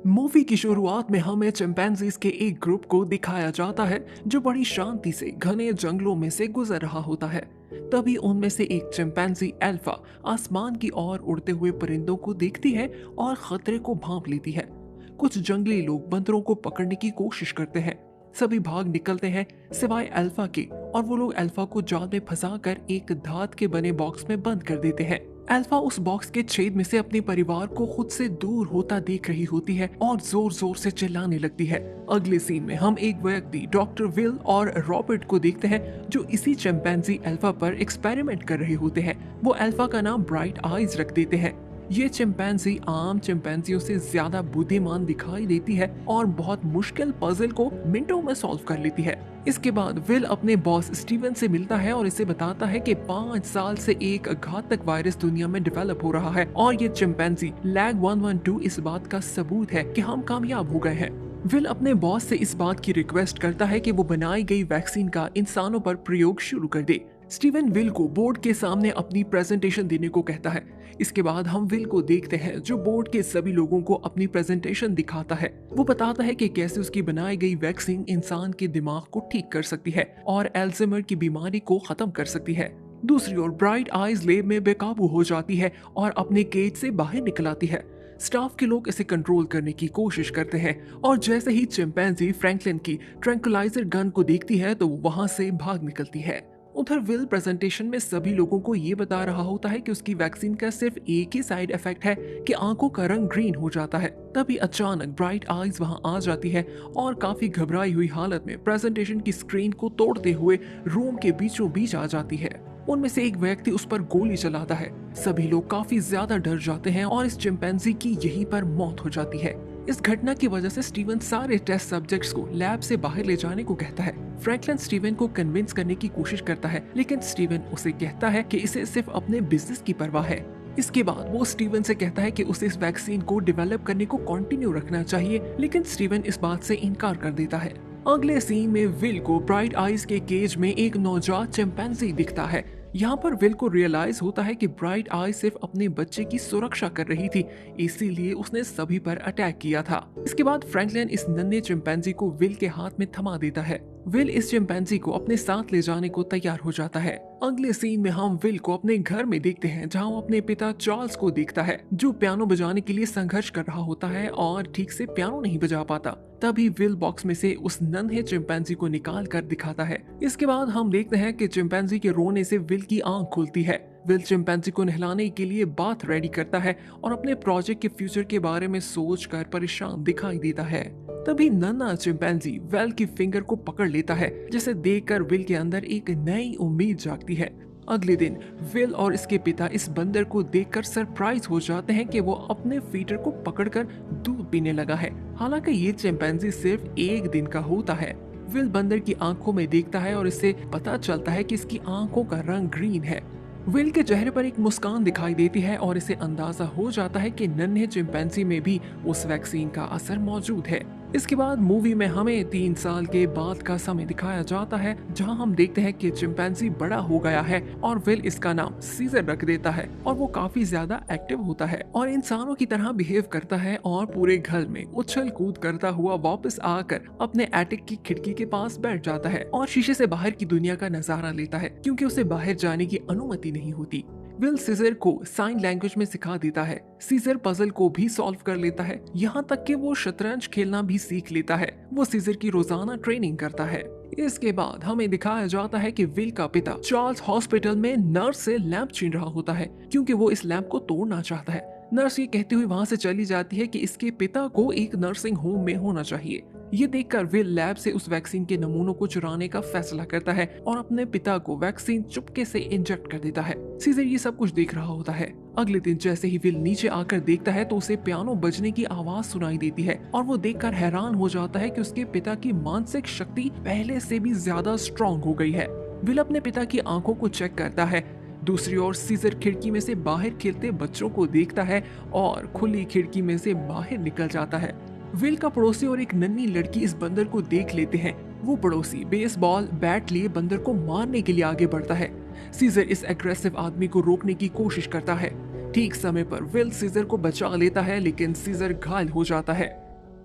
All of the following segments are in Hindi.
मूवी की शुरुआत में हमें चिंपैंजीज के एक ग्रुप को दिखाया जाता है जो बड़ी शांति से घने जंगलों में से गुजर रहा होता है। तभी उनमें से एक चिंपैंजी अल्फा आसमान की ओर उड़ते हुए परिंदों को देखती है और खतरे को भांप लेती है। कुछ जंगली लोग बंदरों को पकड़ने की कोशिश करते हैं। सभी भाग निकलते हैं सिवाय अल्फा के, और वो लोग अल्फा को जाल में फंसाकर एक धात के बने बॉक्स में बंद कर देते हैं। अल्फा उस बॉक्स के छेद में से अपने परिवार को खुद से दूर होता देख रही होती है और जोर जोर से चिल्लाने लगती है। अगले सीन में हम एक व्यक्ति डॉक्टर विल और रॉबर्ट को देखते हैं जो इसी चिंपैंजी अल्फा पर एक्सपेरिमेंट कर रहे होते हैं। वो अल्फा का नाम ब्राइट आईज रख देते हैं। ये चिंपैंजी आम चिंपैंजियों से ज्यादा बुद्धिमान दिखाई देती है और बहुत मुश्किल पजल को मिनटों में सॉल्व कर लेती है। इसके बाद विल अपने बॉस स्टीवन से मिलता है और इसे बताता है कि 5 साल से एक घातक वायरस दुनिया में डेवलप हो रहा है और ये चिंपैंजी लैग 112 इस बात का सबूत है कि हम कामयाब हो गए हैं। विल अपने बॉस से इस बात की रिक्वेस्ट करता है कि वो बनाई गई वैक्सीन का इंसानों पर प्रयोग शुरू कर दे। स्टीवन विल को बोर्ड के सामने अपनी प्रेजेंटेशन देने को कहता है। इसके बाद हम विल को देखते हैं जो बोर्ड के सभी लोगों को अपनी प्रेजेंटेशन दिखाता है। वो बताता है कि कैसे उसकी बनाई गई वैक्सीन इंसान के दिमाग को ठीक कर सकती है और अल्जाइमर की बीमारी को खत्म कर सकती है। दूसरी ओर ब्राइट आइज लैब में बेकाबू हो जाती है और अपने केज से बाहर निकल आती है। स्टाफ के लोग इसे कंट्रोल करने की कोशिश करते हैं और जैसे ही चिंपैंजी फ्रैंकलिन की ट्रैंकुलाइजर गन को देखती है तो वो वहां से भाग निकलती है। उधर विल प्रेजेंटेशन में सभी लोगों को ये बता रहा होता है कि उसकी वैक्सीन का सिर्फ एक ही साइड इफेक्ट है कि आंखों का रंग ग्रीन हो जाता है। तभी अचानक ब्राइट आइज वहां आ जाती है और काफी घबराई हुई हालत में प्रेजेंटेशन की स्क्रीन को तोड़ते हुए रूम के बीचों बीच आ जाती है। उनमें से एक व्यक्ति उस पर गोली चलाता है। सभी लोग काफी ज्यादा डर जाते हैं और इस चिंपैंजी की यहीं पर मौत हो जाती है। इस घटना की वजह से स्टीवन सारे टेस्ट सब्जेक्ट्स को लैब से बाहर ले जाने को कहता है। फ्रैंकलिन स्टीवन को कन्विंस करने की कोशिश करता है, लेकिन स्टीवन उसे कहता है कि इसे सिर्फ अपने बिजनेस की परवाह है। इसके बाद वो स्टीवन से कहता है कि उसे इस वैक्सीन को डेवलप करने को कंटिन्यू रखना चाहिए, लेकिन स्टीवन इस बात से इनकार कर देता है। अगले सीन में विल को ब्राइट आइज के केज में एक नवजात चिंपैंजी दिखता है। यहाँ पर विल को रियलाइज होता है कि ब्राइट आई सिर्फ अपने बच्चे की सुरक्षा कर रही थी, इसीलिए उसने सभी पर अटैक किया था। इसके बाद फ्रैंकलिन इस नन्हे चिंपैंजी को विल के हाथ में थमा देता है। विल इस चिंपैंजी को अपने साथ ले जाने को तैयार हो जाता है। अगले सीन में हम विल को अपने घर में देखते हैं जहाँ वो अपने पिता चार्ल्स को देखता है जो पियानो बजाने के लिए संघर्ष कर रहा होता है और ठीक से पियानो नहीं बजा पाता। तभी विल बॉक्स में से उस नन्हे चिंपैंजी को निकाल कर दिखाता है। इसके बाद हम देखते हैं कि चिंपैंजी के रोने से विल की आंख खुलती है। विल चिंपैंजी को नहलाने के लिए बाथ रेडी करता है और अपने प्रोजेक्ट के फ्यूचर के बारे में सोचकर परेशान दिखाई देता है। तभी नन्हा चिंपैंजी वेल की फिंगर को पकड़ लेता है, जिसे देखकर विल के अंदर एक नई उम्मीद जागती है। अगले दिन विल और इसके पिता इस बंदर को देखकर सरप्राइज हो जाते हैं कि वो अपने फीटर को पकड़कर दूध पीने लगा है। हालांकि ये चिंपैंजी सिर्फ एक दिन का होता है। विल बंदर की आंखों में देखता है और इससे पता चलता है कि इसकी आंखों का रंग ग्रीन है। विल के चेहरे पर एक मुस्कान दिखाई देती है और इसे अंदाजा हो जाता है कि नन्हे चिंपैंजी में भी उस वैक्सीन का असर मौजूद है। इसके बाद मूवी में हमें 3 साल के बाद का समय दिखाया जाता है जहां हम देखते हैं कि चिंपैंजी बड़ा हो गया है और विल इसका नाम सीजर रख देता है और वो काफी ज्यादा एक्टिव होता है और इंसानों की तरह बिहेव करता है और पूरे घर में उछल कूद करता हुआ वापस आकर अपने एटिक की खिड़की के पास बैठ जाता है और शीशे से बाहर की दुनिया का नजारा लेता है क्योंकि उसे बाहर जाने की अनुमति नहीं होती। विल सीजर को साइन लैंग्वेज में सिखा देता है। सीजर पजल को भी सॉल्व कर लेता है, यहाँ तक कि वो शतरंज खेलना भी सीख लेता है। वो सीजर की रोजाना ट्रेनिंग करता है। इसके बाद हमें दिखाया जाता है कि विल का पिता चार्ल्स हॉस्पिटल में नर्स से लैंप छीन रहा होता है क्योंकि वो इस लैंप को तोड़ना चाहता है। नर्स ये कहती हुई वहाँ से चली जाती है कि इसके पिता को एक नर्सिंग होम में होना चाहिए। ये देखकर विल लैब से उस वैक्सीन के नमूनों को चुराने का फैसला करता है और अपने पिता को वैक्सीन चुपके से इंजेक्ट कर देता है। सीजर ये सब कुछ देख रहा होता है। अगले दिन जैसे ही विल नीचे आकर देखता है तो उसे पियानो बजने की आवाज सुनाई देती है और वो देखकर हैरान हो जाता है कि उसके पिता की मानसिक शक्ति पहले से भी ज्यादा स्ट्रॉन्ग हो गई है। विल अपने पिता की आंखों को चेक करता है। दूसरी ओर सीजर खिड़की में से बाहर खेलते बच्चों को देखता है और खुली खिड़की में से बाहर निकल जाता है। विल का पड़ोसी और एक नन्ही लड़की इस बंदर को देख लेते हैं। वो पड़ोसी बेसबॉल बैट लिए बंदर को मारने के लिए आगे बढ़ता है। सीजर इस एग्रेसिव आदमी को रोकने की कोशिश करता है। ठीक समय पर विल सीजर को बचा लेता है, लेकिन सीजर घायल हो जाता है।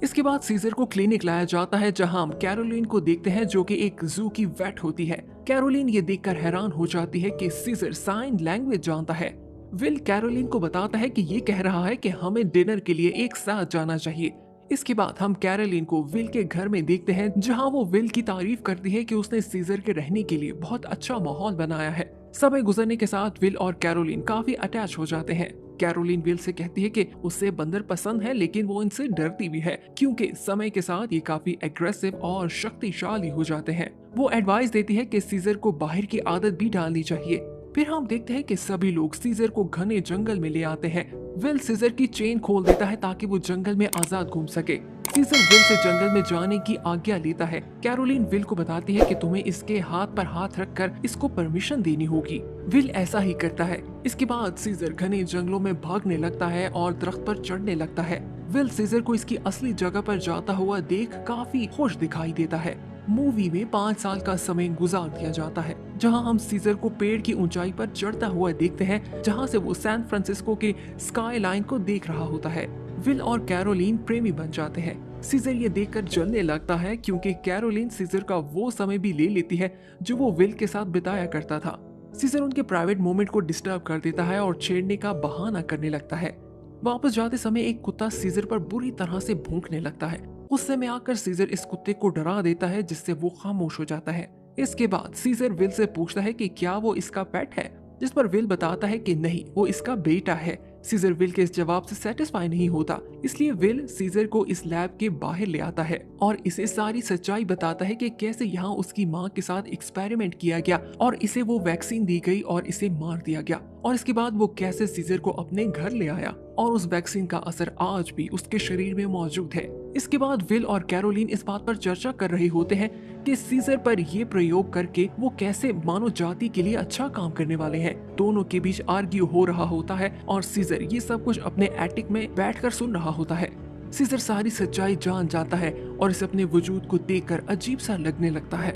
इसके बाद सीजर को क्लिनिक लाया जाता है जहां हम कैरोलिन को देखते हैं जो कि एक जू की वेट होती है। कैरोलिन ये देखकर हैरान हो जाती है कि सीजर साइन लैंग्वेज जानता है। विल कैरोलिन को बताता है कि ये कह रहा है कि हमें डिनर के लिए एक साथ जाना चाहिए। इसके बाद हम कैरोलिन को विल के घर में देखते हैं जहां वो विल की तारीफ करती है कि उसने सीजर के रहने के लिए बहुत अच्छा माहौल बनाया है। समय गुजरने के साथ विल और कैरोलिन काफी अटैच हो जाते हैं। कैरोलिन विल से कहती है कि उसे बंदर पसंद है लेकिन वो इनसे डरती भी है क्योंकि समय के साथ ये काफी एग्रेसिव और शक्तिशाली हो जाते हैं। वो एडवाइस देती है कि सीजर को बाहर की आदत भी डालनी चाहिए। फिर हम देखते हैं कि सभी लोग सीजर को घने जंगल में ले आते हैं। विल सीजर की चेन खोल देता है ताकि वो जंगल में आजाद घूम सके। सीजर विल से जंगल में जाने की आज्ञा लेता है। कैरोलिन विल को बताती है कि तुम्हें इसके हाथ पर हाथ रखकर इसको परमिशन देनी होगी। विल ऐसा ही करता है। इसके बाद सीजर घने जंगलों में भागने लगता है और दरख्त पर चढ़ने लगता है। विल सीजर को इसकी असली जगह पर जाता हुआ देख काफी खुश दिखाई देता है। मूवी में 5 साल का समय गुजार दिया जाता है जहां हम सीजर को पेड़ की ऊंचाई पर चढ़ता हुआ देखते हैं जहां से वो सैन फ्रांसिस्को के स्काई लाइन को देख रहा होता है। विल और कैरोलिन प्रेमी बन जाते हैं। सीजर ये देखकर जलने लगता है क्योंकि कैरोलिन सीजर का वो समय भी ले लेती है जो वो विल के साथ बिताया करता था। सीजर उनके प्राइवेट मोमेंट को डिस्टर्ब कर देता है और छेड़ने का बहाना करने लगता है। वापस जाते समय एक कुत्ता सीजर पर बुरी तरह से भौंकने लगता है। गुस्से में आकर सीजर इस कुत्ते को डरा देता है जिससे वो खामोश हो जाता है। इसके बाद सीजर विल से पूछता है कि क्या वो इसका पेट है, जिस पर विल बताता है कि नहीं, वो इसका बेटा है। सीजर विल के इस जवाब से सेटिस्फाई नहीं होता, इसलिए विल सीजर को इस लैब के बाहर ले आता है और इसे सारी सच्चाई बताता है कि कैसे यहाँ उसकी माँ के साथ एक्सपेरिमेंट किया गया और इसे वो वैक्सीन दी गई और इसे मार दिया गया, और इसके बाद वो कैसे सीजर को अपने घर ले आया और उस वैक्सीन का असर आज भी उसके शरीर में मौजूद है। इसके बाद विल और कैरोलिन इस बात पर चर्चा कर रहे होते हैं कि सीजर पर ये प्रयोग करके वो कैसे मानव जाति के लिए अच्छा काम करने वाले हैं। दोनों के बीच आर्ग्यू हो रहा होता है और सीजर ये सब कुछ अपने एटिक में बैठकर सुन रहा होता है। सीजर सारी सच्चाई जान जाता है और इसे अपने वजूद को देखकर अजीब सा लगने लगता है।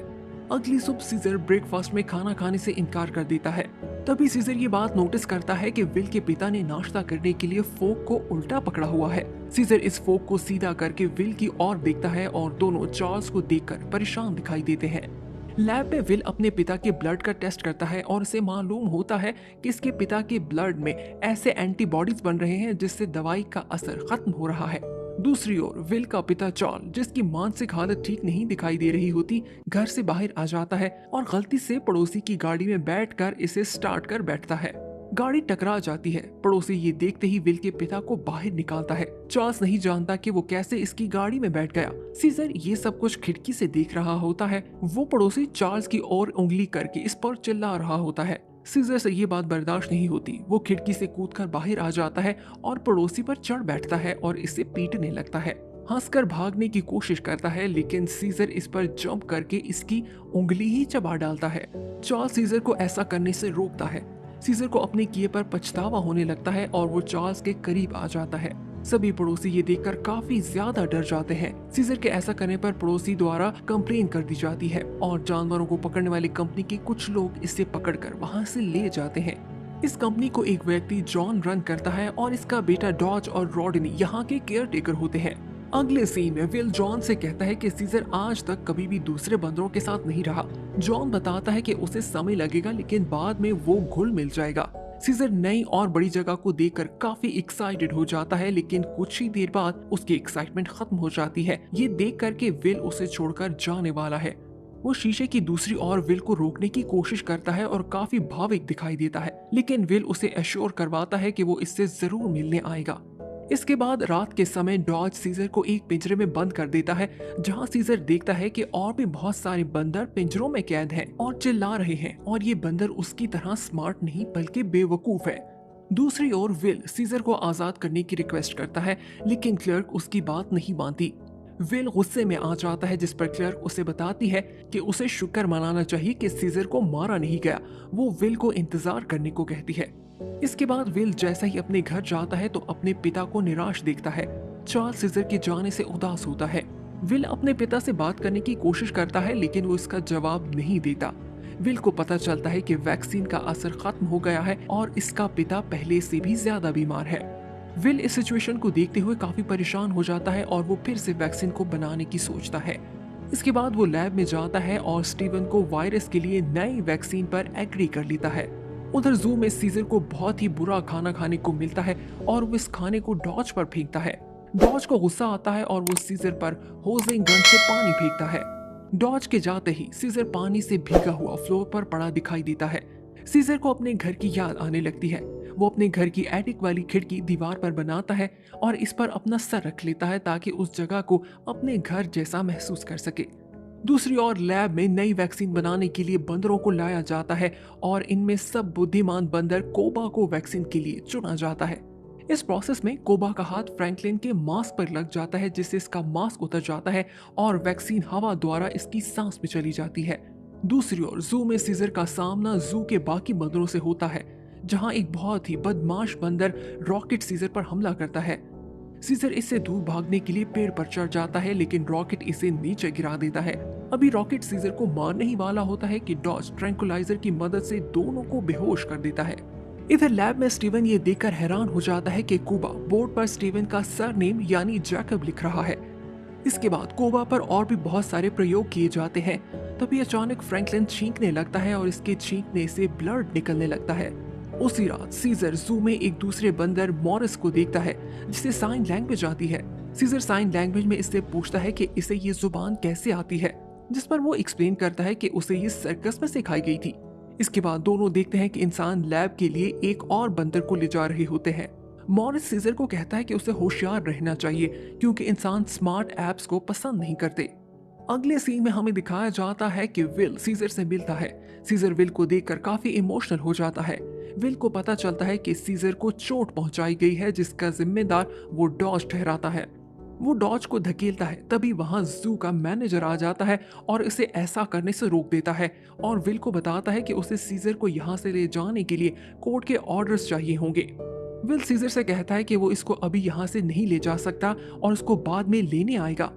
अगली सुबह सीजर ब्रेकफास्ट में खाना खाने से इनकार कर देता है। तभी सीजर ये बात नोटिस करता है कि विल के पिता ने नाश्ता करने के लिए फोक को उल्टा पकड़ा हुआ है। सीजर इस फोक को सीधा करके विल की ओर देखता है और दोनों चार्ल्स को देखकर परेशान दिखाई देते हैं। लैब में विल अपने पिता के ब्लड का टेस्ट करता है और इसे मालूम होता है कि इसके पिता के ब्लड में ऐसे एंटीबॉडीज बन रहे हैं जिससे दवाई का असर खत्म हो रहा है। दूसरी ओर विल का पिता चार्ल, जिसकी मानसिक हालत ठीक नहीं दिखाई दे रही होती, घर से बाहर आ जाता है और गलती से पड़ोसी की गाड़ी में बैठकर इसे स्टार्ट कर बैठता है। गाड़ी टकरा जाती है। पड़ोसी ये देखते ही विल के पिता को बाहर निकालता है। चार्ल्स नहीं जानता कि वो कैसे इसकी गाड़ी में बैठ गया। सीजर ये सब कुछ खिड़की से देख रहा होता है। वो पड़ोसी चार्ल्स की ओर उंगली करके इस पर चिल्ला रहा होता है। सीजर से ये बात बर्दाश्त नहीं होती। वो खिड़की से कूदकर बाहर आ जाता है और पड़ोसी पर चढ़ बैठता है और इसे पीटने लगता है। हंसकर भागने की कोशिश करता है लेकिन सीजर इस पर जंप करके इसकी उंगली ही चबा डालता है। चार्ल्स सीजर को ऐसा करने से रोकता है। सीजर को अपने किए पर पछतावा होने लगता है और वो चार्ल्स के करीब आ जाता है। सभी पड़ोसी ये देखकर काफी ज्यादा डर जाते हैं। सीजर के ऐसा करने पर पड़ोसी द्वारा कंप्लेन कर दी जाती है और जानवरों को पकड़ने वाली कंपनी के कुछ लोग इसे पकड़कर वहां से ले जाते हैं। इस कंपनी को एक व्यक्ति जॉन रन करता है और इसका बेटा डॉज और रॉडनी यहाँ के केयर टेकर होते हैं। अगले सीन में विल जॉन से कहता है कि सीजर आज तक कभी भी दूसरे बंदरों के साथ नहीं रहा। जॉन बताता है कि उसे समय लगेगा लेकिन बाद में वो घुल मिल जाएगा। सीजर नई और बड़ी जगह को देखकर काफी एक्साइटेड हो जाता है लेकिन कुछ ही देर बाद उसकी एक्साइटमेंट खत्म हो जाती है। ये देख कर के विल उसे छोड़कर जाने वाला है। वो शीशे की दूसरी ओर विल को रोकने की कोशिश करता है और काफी भावुक दिखाई देता है लेकिन विल उसे एश्योर करवाता है कि वो इससे जरूर मिलने आएगा। इसके बाद रात के समय डॉज सीजर को एक पिंजरे में बंद कर देता है जहां सीजर देखता है कि और भी बहुत सारे बंदर पिंजरों में कैद हैं और चिल्ला रहे हैं और ये बंदर उसकी तरह स्मार्ट नहीं बल्कि बेवकूफ है। दूसरी ओर विल सीजर को आजाद करने की रिक्वेस्ट करता है लेकिन क्लर्क उसकी बात नहीं मानती। विल गुस्से में आ जाता है जिस पर क्लर्क उसे बताती है कि उसे शुक्र मनाना चाहिए कि सीजर को मारा नहीं गया। वो विल को इंतजार करने को कहती है। इसके बाद विल जैसा ही अपने घर जाता है तो अपने पिता को निराश देखता है। चार्ल्स सीजर के जाने से उदास होता है। विल अपने पिता से बात करने की कोशिश करता है लेकिन वो इसका जवाब नहीं देता। विल को पता चलता है कि वैक्सीन का असर खत्म हो गया है और इसका पिता पहले से भी ज्यादा बीमार है। विल इस सिचुएशन को देखते हुए काफी परेशान हो जाता है और वो फिर से वैक्सीन को बनाने की सोचता है। इसके बाद वो लैब में जाता है और स्टीवन को वायरस के लिए नई वैक्सीन पर एग्री कर लेता है। उधर जू में सीजर को बहुत ही बुरा खाना खाने को मिलता है और वो इस खाने को डॉज पर फेंकता है। डॉज को गुस्सा आता है और वो सीजर पर होजिंग गन से पानी फेंकता है। डॉज के जाते ही सीजर पानी से भीगा हुआ फ्लोर पर पड़ा दिखाई देता है। सीजर को अपने घर की याद आने लगती है। वो अपने घर की एटिक वाली खिड़की दीवार पर बनाता है और इस पर अपना सर रख लेता है ताकि उस जगह को अपने घर जैसा महसूस कर सके। दूसरी ओर लैब में नई वैक्सीन बनाने के लिए बंदरों को लाया जाता है और इनमें सब बुद्धिमान बंदर कोबा को वैक्सीन के लिए चुना जाता है। इस प्रोसेस में कोबा का हाथ फ्रैंकलिन के मास्क पर लग जाता है, जिससे इसका मास्क उतर जाता है और वैक्सीन हवा द्वारा इसकी सांस में चली जाती है। दूसरी ओर जू में सीजर का सामना जू के बाकी बंदरों से होता है, जहां एक बहुत ही बदमाश बंदर रॉकेट सीजर पर हमला करता है। सीजर इससे दूर भागने के लिए पेड़ पर चढ़ जाता है, लेकिन रॉकेट इसे नीचे गिरा देता है। अभी रॉकेट सीजर को मारने ही वाला होता है कि डॉज ट्रैंकुलाइजर की मदद से दोनों को बेहोश कर देता है। इधर लैब में स्टीवन ये देखकर हैरान हो जाता है कि कोबा बोर्ड पर स्टीवन का सरनेम यानी जैकब लिख रहा है। इसके बाद कोबा पर और भी बहुत सारे प्रयोग किए जाते हैं। तभी अचानक फ्रैंकलिन छींकने लगता है और इसके छींकने से ब्लड निकलने लगता है। उसी रात सीजर जू में एक दूसरे बंदर मॉरिस को देखता है, जिसे साइन लैंग्वेज आती है। सीजर साइन लैंग्वेज में इससे पूछता है कि इसे ये जुबान कैसे आती है, जिस पर वो एक्सप्लेन करता है कि उसे ये सर्कस में सिखाई गई थी। इसके बाद दोनों देखते हैं कि इंसान लैब के लिए एक और बंदर को ले जा रहे होते हैं। मॉरिस सीजर को कहता है कि उसे होशियार रहना चाहिए क्योंकि इंसान स्मार्ट एप्स को पसंद नहीं करते। अगले सीन में हमें दिखाया जाता है कि विल सीजर से मिलता है। सीजर विल को देखकर काफी इमोशनल हो जाता है। विल को पता चलता है कि सीजर को चोट पहुंचाई गई है, जिसका जिम्मेदार वो डॉज ठहराता है। वो डॉज को धकेलता है, तभी वहां जू का मैनेजर आ जाता है और इसे ऐसा करने से रोक देता है और विल को बताता है कि उसे सीजर को यहाँ से ले जाने के लिए कोर्ट के ऑर्डर्स चाहिए होंगे। विल सीजर से कहता है कि वो इसको अभी यहाँ से नहीं ले जा सकता और उसको बाद में लेने आएगा।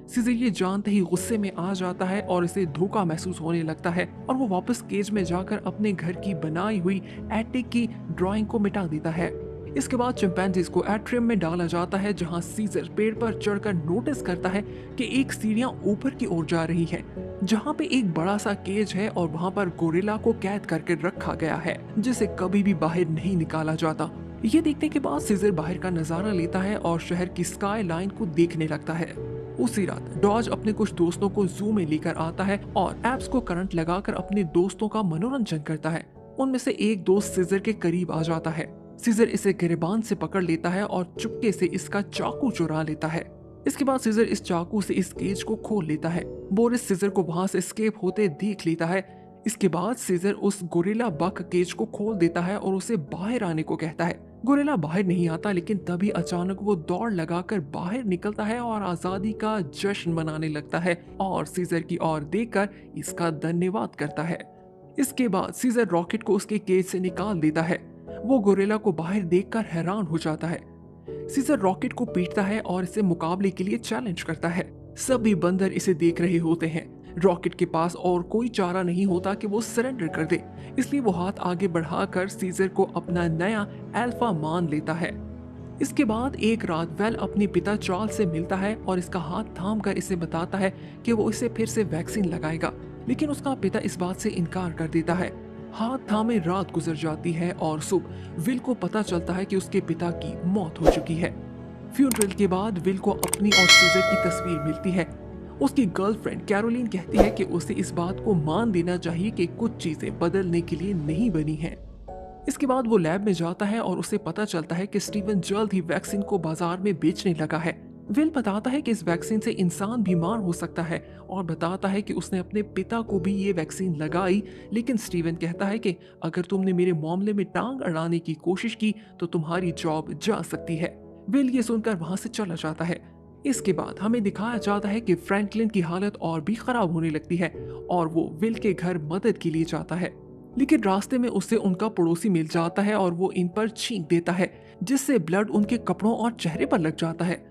सीजर ये जानते ही गुस्से में आ जाता है और इसे धोखा महसूस होने लगता है और वो वापस केज में जाकर अपने घर की बनाई हुई एटिक की ड्राइंग को मिटा देता है। इसके बाद चिंपैंजीज को एट्रियम में डाला जाता है, जहां सीजर पेड़ पर चढ़कर नोटिस करता है कि एक सीढ़ियां ऊपर की ओर जा रही हैं, जहां पे एक बड़ा सा केज है और वहां पर गोरिल्ला को कैद करके रखा गया है, जिसे कभी भी बाहर नहीं निकाला जाता। ये देखने के बाद सीजर बाहर का नजारा लेता है और शहर की स्काई लाइन को देखने लगता है। उसी रात डॉज अपने कुछ दोस्तों को जू में लेकर आता है और एप्स को करंट लगाकर अपने दोस्तों का मनोरंजन करता है। उनमें से एक दोस्त सीजर के करीब आ जाता है। सीजर इसे गिरबान से पकड़ लेता है और चुपके से इसका चाकू चुरा लेता है। इसके बाद सीजर इस चाकू से इस केज को खोल लेता है। बोरिस सीजर को वहां से एस्केप होते देख लेता है। इसके बाद सीजर उस गोरिल्ला बक केज को खोल देता है और उसे बाहर आने को कहता है। गोरिल्ला बाहर नहीं आता, लेकिन तभी अचानक वो दौड़ लगाकर बाहर निकलता है और आजादी का जश्न मनाने लगता है और सीजर की ओर देखकर इसका धन्यवाद करता है। इसके बाद सीजर रॉकेट को उसके केज से निकाल देता है। वो गोरिल्ला को बाहर देखकर हैरान हो जाता है। सीजर रॉकेट को पीटता है और इसे मुकाबले के लिए चैलेंज करता है। सभी बंदर इसे देख रहे होते हैं। रॉकेट के पास और कोई चारा नहीं होता कि वो सरेंडर कर दे, इसलिए वो हाथ आगे बढ़ाकर सीजर को अपना नया अल्फा मान लेता है। इसके बाद एक रात वेल अपने पिता चार्ल्स से मिलता है और इसका हाथ थाम कर इसे बताता है कि वो इसे फिर से वैक्सीन लगाएगा, लेकिन उसका पिता इस बात से इनकार कर देता है। हाथ थामे रात गुजर जाती है और सुबह विल को पता चलता है कि उसके पिता की मौत हो चुकी है। फ्यूनरल के बाद विल को अपनी और सीजर की तस्वीर मिलती है। उसकी गर्लफ्रेंड कैरोलिन कहती है कि उसे इस बात को मान लेना चाहिए कि कुछ चीजें बदलने के लिए नहीं बनी हैं। इसके बाद वो लैब में जाता है और उसे पता चलता है कि स्टीवन जल्द ही वैक्सीन को बाजार में बेचने लगा है। विल बताता है कि इस वैक्सीन से इंसान बीमार हो सकता है और बताता है कि उसने अपने पिता को भी ये वैक्सीन लगाई, लेकिन स्टीवन कहता है कि अगर तुमने मेरे मामले में टांग अड़ाने की कोशिश की तो तुम्हारी जॉब जा सकती है। विल ये सुनकर वहां से चला जाता है। इसके बाद हमें दिखाया जाता है कि फ्रैंकलिन की हालत और भी खराब होने लगती है और वो विल के घर मदद के लिए जाता है, लेकिन रास्ते में उसे उनका पड़ोसी मिल जाता है और वो इन पर छींक देता है, जिससे ब्लड उनके कपड़ों और चेहरे पर लग जाता है।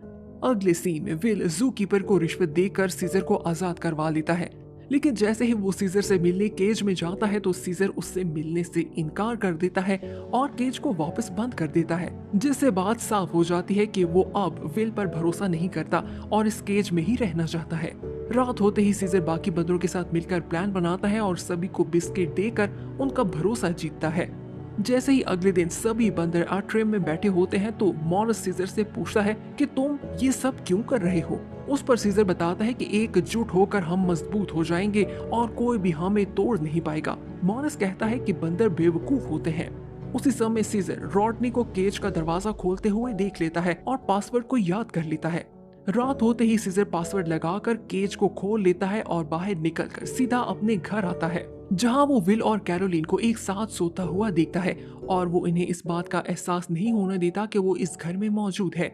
अगले सीन में विल जू कीपर को रिश्वत देकर सीजर को आजाद करवा लेता है। लेकिन जैसे ही वो सीजर से मिलने केज में जाता है तो सीजर उससे मिलने से इनकार कर देता है और केज को वापस बंद कर देता है, जिससे बात साफ हो जाती है कि वो अब विल पर भरोसा नहीं करता और इस केज में ही रहना चाहता है। रात होते ही सीजर बाकी बंदरों के साथ मिलकर प्लान बनाता है और सभी को बिस्किट देकर उनका भरोसा जीतता है। जैसे ही अगले दिन सभी बंदर आट्रियम में बैठे होते हैं तो मॉरिस सीजर से पूछता है कि तुम ये सब क्यों कर रहे हो। उस पर सीजर बताता है कि एकजुट होकर हम मजबूत हो जाएंगे और कोई भी हमें तोड़ नहीं पाएगा। मॉरिस कहता है कि बंदर बेवकूफ होते हैं। उसी समय सीजर रॉडनी को केज का दरवाजा खोलते हुए देख लेता है और पासवर्ड को याद कर लेता है। रात होते ही सीजर पासवर्ड लगाकर केज को खोल लेता है और बाहर निकलकर सीधा अपने घर आता है, जहां वो विल और कैरोलिन को एक साथ सोता हुआ देखता है और वो इन्हें इस बात का एहसास नहीं होने देता कि वो इस घर में मौजूद है।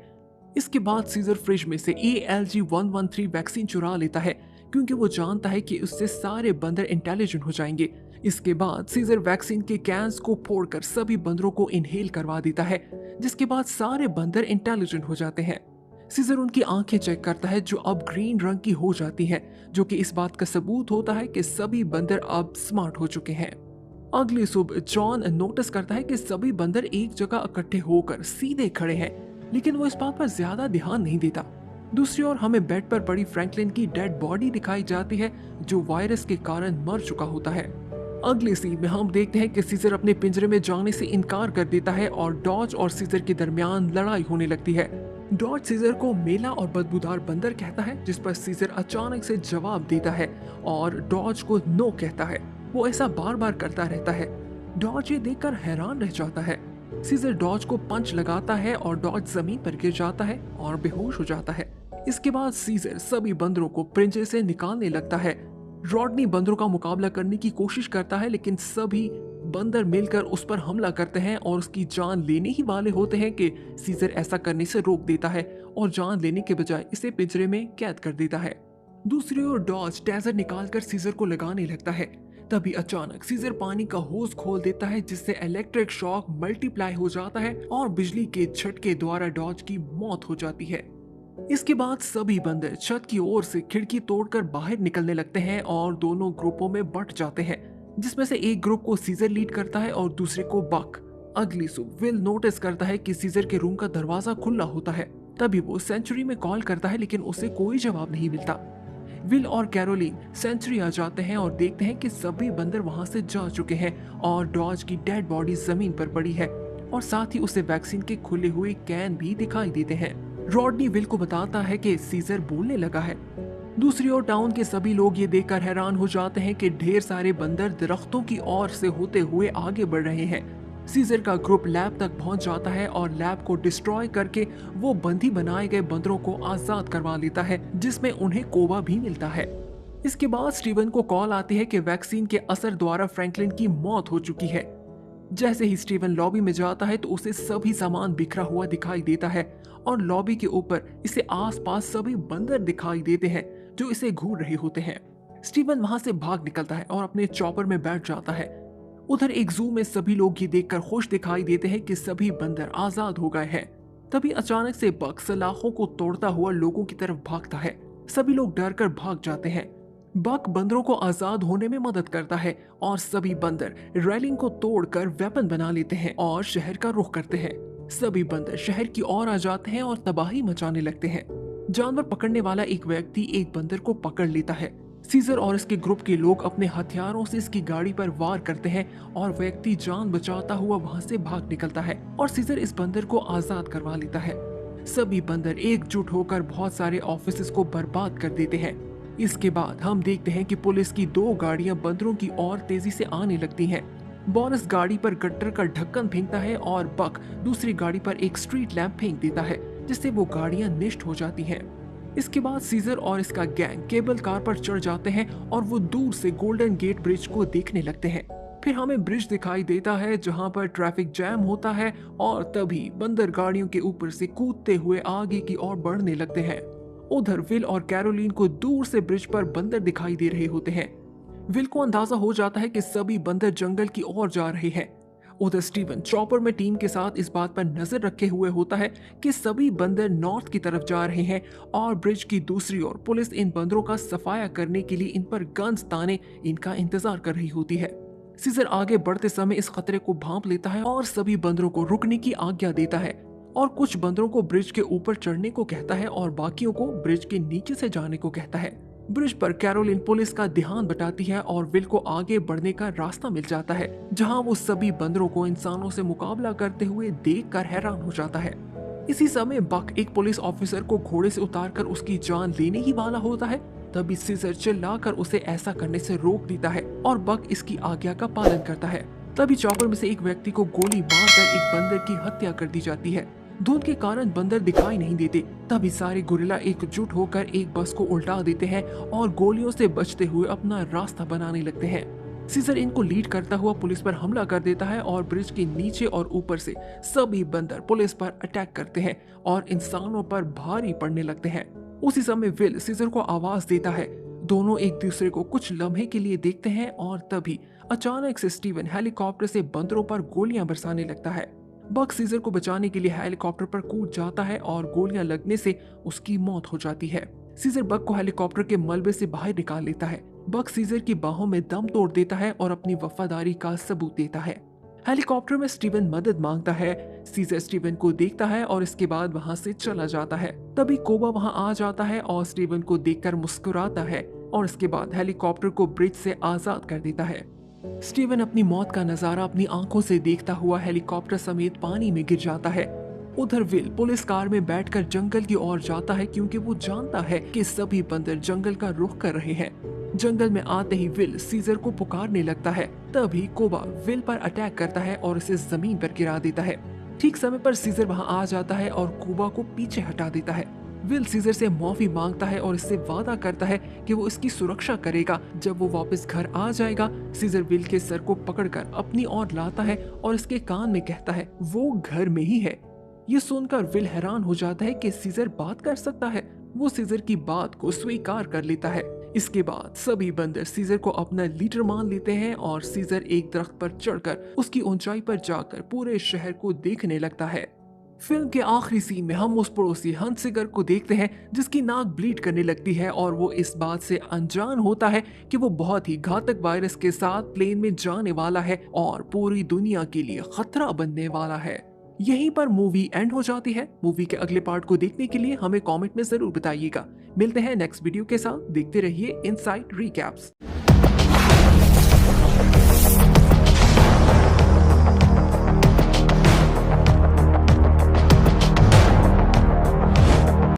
इसके बाद सीजर फ्रिज में से ALG-113 वैक्सीन चुरा लेता है क्योंकि वो जानता है कि उससे सारे बंदर इंटेलिजेंट हो जाएंगे। इसके बाद सीजर वैक्सीन के कैंस को फोड़कर सभी बंदरों को इनहेल करवा देता है, जिसके बाद सारे बंदर इंटेलिजेंट हो जाते हैं। सीजर उनकी आंखें चेक करता है जो अब ग्रीन रंग की हो जाती हैं, जो कि इस बात का सबूत होता है कि सभी बंदर अब स्मार्ट हो चुके हैं। अगली सुबह जॉन नोटिस करता है कि सभी बंदर एक जगह इकट्ठे होकर सीधे खड़े हैं, लेकिन वो इस बात पर ज्यादा ध्यान नहीं देता। दूसरी ओर हमें बेड पर पड़ी फ्रैंकलिन की डेड बॉडी दिखाई जाती है, जो वायरस के कारण मर चुका होता है। अगले सीन में हम देखते हैं कि सीजर अपने पिंजरे में जाने से इनकार कर देता है और डॉज और सीजर के दरमियान लड़ाई होने लगती है। डॉज सीजर को मेला और बदबूदार बंदर कहता है, जिस पर सीजर अचानक से जवाब देता है और डॉज को नो कहता है। वो ऐसा बार बार करता रहता है। डॉज ये देखकर हैरान रह जाता है। सीजर डॉज को पंच लगाता है और डॉज जमीन पर गिर जाता है और बेहोश हो जाता है। इसके बाद सीजर सभी बंदरों को पिंजरे से निकालने लगता है। रॉडनी बंदरों का मुकाबला करने की कोशिश करता है, लेकिन सभी बंदर मिलकर उस पर हमला करते हैं और उसकी जान लेने ही वाले होते हैं कि सीजर ऐसा करने से रोक देता है और जान लेने के बजाय इसे पिंजरे में कैद कर देता है। दूसरी ओर डॉज टेजर निकालकर सीजर को लगाने लगता है। तभी अचानक सीजर पानी का होज खोल देता है, जिससे इलेक्ट्रिक शॉक मल्टीप्लाई हो जाता है और बिजली के झटके द्वारा डॉज की मौत हो जाती है। इसके बाद सभी बंदर छत की ओर से खिड़की तोड़कर बाहर निकलने लगते हैं और दोनों ग्रुपों में बंट जाते हैं, जिसमें से एक ग्रुप को सीजर लीड करता है और दूसरे को बक। अगली सुबह विल नोटिस करता है कि सीजर के रूम का दरवाजा खुला होता है। तभी वो सेंचुरी में कॉल करता है, लेकिन उसे कोई जवाब नहीं मिलता। विल और कैरोलिन सेंचुरी आ जाते हैं और देखते हैं कि सभी बंदर वहां से जा चुके हैं और डॉज की डेड बॉडी जमीन पर पड़ी है और साथ ही उसे वैक्सीन के खुले हुए कैन भी दिखाई देते हैं। रॉडनी विल को बताता है कि सीजर बोलने लगा है। दूसरी ओर टाउन के सभी लोग ये देखकर हैरान हो जाते हैं कि ढेर सारे बंदर दरख्तों की ओर से होते हुए आगे बढ़ रहे हैं। सीजर का ग्रुप लैब तक पहुंच जाता है और लैब को डिस्ट्रॉय करके वो बंदी बनाए गए बंदरों को आजाद करवा लेता है, जिसमें उन्हें कोबा भी मिलता है। इसके बाद स्टीवन को कॉल आती है कि वैक्सीन के असर द्वारा फ्रैंकलिन की मौत हो चुकी है। जैसे ही स्टीवन लॉबी में जाता है तो उसे सभी सामान बिखरा हुआ दिखाई देता है और लॉबी के ऊपर इसे आसपास सभी बंदर दिखाई देते हैं जो इसे घूर रहे होते हैं। स्टीवन वहां से भाग निकलता है और अपने चॉपर में बैठ जाता है। उधर एक जू में सभी लोग ये देखकर खुश दिखाई देते हैं कि सभी बंदर आजाद हो गए हैं। तभी अचानक से बक सलाखों को तोड़ता हुआ लोगों की तरफ भागता है। सभी लोग डर कर भाग जाते हैं। बक बंदरों को आजाद होने में मदद करता है और सभी बंदर रेलिंग को तोड़कर वेपन बना लेते हैं और शहर का रुख करते हैं। सभी बंदर शहर की ओर आ जाते हैं और तबाही मचाने लगते हैं। जानवर पकड़ने वाला एक व्यक्ति एक बंदर को पकड़ लेता है। सीजर और इसके ग्रुप के लोग अपने हथियारों से इसकी गाड़ी पर वार करते हैं और व्यक्ति जान बचाता हुआ वहां से भाग निकलता है और सीजर इस बंदर को आजाद करवा लेता है। सभी बंदर एकजुट होकर बहुत सारे ऑफिसेस को बर्बाद कर देते हैं। इसके बाद हम देखते हैं कि पुलिस की 2 गाड़ियां बंदरों की ओर तेजी से आने लगती हैं। बोरिस गाड़ी पर गट्टर का ढक्कन फेंकता है और बक दूसरी गाड़ी पर एक स्ट्रीट लैंप फेंक देता है, जिससे वो गाड़ियां नष्ट हो जाती हैं। इसके बाद सीजर और इसका गैंग केबल कार पर चढ़ जाते हैं और वो दूर से गोल्डन गेट ब्रिज को देखने लगते हैं। फिर हमें ब्रिज दिखाई देता है जहां पर ट्रैफिक जैम होता है और तभी बंदर गाड़ियों के ऊपर से कूदते हुए आगे की ओर बढ़ने लगते हैं। उधर विल और कैरोलिन को दूर से ब्रिज पर बंदर दिखाई दे रहे होते हैं। विल को अंदाजा हो जाता है कि सभी बंदर जंगल की ओर जा रहे हैं। उधर स्टीवन चॉपर में टीम के साथ इस बात पर नजर रखे हुए होता है कि सभी बंदर नॉर्थ की तरफ जा रहे हैं और ब्रिज की दूसरी ओर पुलिस इन बंदरों का सफाया करने के लिए इन पर गन्स ताने इनका इंतजार कर रही होती है। सीजर आगे बढ़ते समय इस खतरे को भांप लेता है और सभी बंदरों को रुकने की आज्ञा देता है और कुछ बंदरों को ब्रिज के ऊपर चढ़ने को कहता है और बाकियों को ब्रिज के नीचे से जाने को कहता है। ब्रिज पर कैरोलिन पुलिस का ध्यान बटाती है और विल को आगे बढ़ने का रास्ता मिल जाता है, जहां वो सभी बंदरों को इंसानों से मुकाबला करते हुए देखकर हैरान हो जाता है। इसी समय बक एक पुलिस ऑफिसर को घोड़े से उतारकर उसकी जान लेने ही वाला होता है। तभी सीजर चिल्लाकर उसे ऐसा करने से रोक देता है और बक इसकी आज्ञा का पालन करता है। तभी चॉपर में से एक व्यक्ति को गोली मारकर एक बंदर की हत्या कर दी जाती है। धुंध के कारण बंदर दिखाई नहीं देते। तभी सारे गोरिल्ला एकजुट होकर एक बस को उल्टा देते हैं और गोलियों से बचते हुए अपना रास्ता बनाने लगते हैं। सीजर इनको लीड करता हुआ पुलिस पर हमला कर देता है और ब्रिज के नीचे और ऊपर से सभी बंदर पुलिस पर अटैक करते हैं और इंसानों पर भारी पड़ने लगते हैं। उसी समय विल सीजर को आवाज देता है। दोनों एक दूसरे को कुछ लम्हे के लिए देखते हैं और तभी अचानक से स्टीवन हेलीकॉप्टर से बंदरों पर गोलियां बरसाने लगता है। बक सीजर को बचाने के लिए हेलीकॉप्टर पर कूद जाता है और गोलियां लगने से उसकी मौत हो जाती है। सीजर बक को हेलीकॉप्टर के मलबे से बाहर निकाल लेता है। बक सीजर की बाहों में दम तोड़ देता है और अपनी वफादारी का सबूत देता है। हेलीकॉप्टर में स्टीवन मदद मांगता है। सीजर स्टीवन को देखता है और इसके बाद वहां से चला जाता है। तभी कोबा वहां आ जाता है और स्टीवन को देखकर मुस्कुराता है और इसके बाद हेलीकॉप्टर को ब्रिज से आजाद कर देता है। स्टीवन अपनी मौत का नजारा अपनी आंखों से देखता हुआ हेलीकॉप्टर समेत पानी में गिर जाता है। उधर विल पुलिस कार में बैठकर जंगल की ओर जाता है क्योंकि वो जानता है कि सभी बंदर जंगल का रुख कर रहे हैं। जंगल में आते ही विल सीजर को पुकारने लगता है। तभी कोबा विल पर अटैक करता है और उसे जमीन पर गिरा देता है। ठीक समय पर सीजर वहां आ जाता है और कोबा को पीछे हटा देता है। विल सीजर से माफी मांगता है और इससे वादा करता है कि वो इसकी सुरक्षा करेगा। जब वो वापस घर आ जाएगा, सीजर विल के सर को पकड़कर अपनी ओर लाता है और इसके कान में कहता है वो घर में ही है। ये सुनकर विल हैरान हो जाता है कि सीजर बात कर सकता है। वो सीजर की बात को स्वीकार कर लेता है। इसके बाद सभी बंदर सीजर को अपना लीडर मान लेते हैं और सीजर एक दरख्त पर चढ़कर उसकी ऊंचाई पर जाकर पूरे शहर को देखने लगता है। फिल्म के आखिरी सीन में हम उस पड़ोसी हंसिगर को देखते हैं जिसकी नाक ब्लीड करने लगती है और वो इस बात से अनजान होता है कि वो बहुत ही घातक वायरस के साथ प्लेन में जाने वाला है और पूरी दुनिया के लिए खतरा बनने वाला है। यहीं पर मूवी एंड हो जाती है। मूवी के अगले पार्ट को देखने के लिए हमें कमेंट में जरूर बताइएगा। मिलते हैं नेक्स्ट वीडियो के साथ। देखते रहिए इनसाइड रिकैप्स।